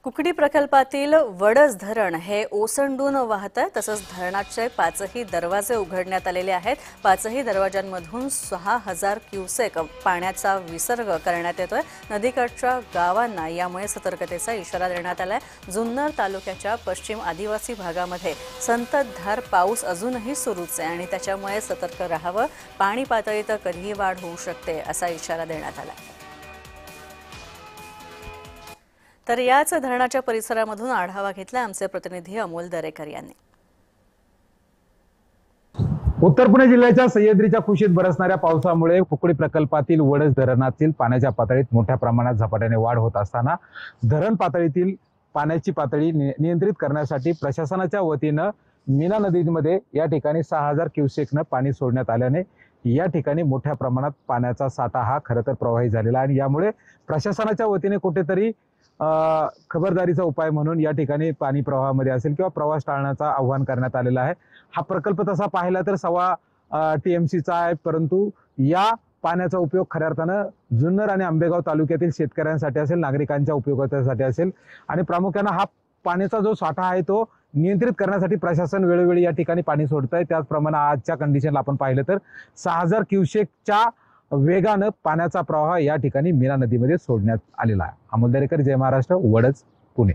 कुकडी प्रकल्पातील वडस धरण हे ओसंडून वाहत आहे। तसंच धरणाचे 5ही दरवाजे उघडण्यात आलेले आहेत। 5ही दरवाजांमधून 6000 क्युसेक पाण्याचा विसर्ग करण्यात येतोय। नदीकाठच्या गावांना यामुळे सतर्कतेचा इशारा देण्यात आलाय। जुन्नर तालुक्याच्या पश्चिम आदिवासी भागामध्ये संततधार पाऊस अजूनही सुरूच आहे आणि त्याच्यामुळे सतर्क राहावं। पाणी पातळीत कधीही वाढ होऊ शकते असा इशारा देण्यात आलाय। तर याच धरणाच्या परिसरामधून आढावा घेतला आमचे प्रतिनिधी अमोल दरेकर यांनी। उत्तर पुणे जिल्ह्याच्या सह्याद्रीच्या कुशीत बरसणाऱ्या पावसामुळे कुकडी प्रकल्पातील वडस धरणातील पाण्याच्या पातळीत मोठ्या प्रमाणात झपाट्याने वाढ होत असताना धरण पातळीतील पाण्याची पातळी नियंत्रित करण्यासाठी प्रशासनाच्या वतीनं मीना नदीमध्ये या ठिकाणी 6000 क्युसेकनं पाणी सोडण्यात आल्याने या ठिकाणी मोठ्या प्रमाणात पाण्याचा साठा हा खरं तर प्रवाहित झालेला आहे आणि यामुळे प्रशासनाच्या वतीने कुठेतरी खबरदारीचा उपाय म्हणून या ठिकाणी पाणी प्रवाहामध्ये असेल किंवा प्रवास टाळण्याचं आवाहन करण्यात आलेलं आहे। हा प्रकल्प तसा पाहिला तर 1.25 TMCचा आहे, परंतु या पाण्याचा उपयोग खऱ्या अर्थानं जुन्नर आणि आंबेगाव तालुक्यातील शेतकऱ्यांसाठी असेल, नागरिकांच्या उपयोगासाठी असेल आणि प्रामुख्याने हा पाण्याचा जो साठा आहे तो नियंत्रित करण्यासाठी प्रशासन वेळोवेळी या ठिकाणी पाणी सोडतंय। त्याचप्रमाणे आजच्या कंडिशनला आपण पाहिलं तर 6000 क्युसेकच्या वेगानं पाण्याचा प्रवाह या ठिकाणी मीना नदीमध्ये सोडण्यात आलेला आहे। अमोल दरेकर, जय महाराष्ट्र, वडस, पुणे।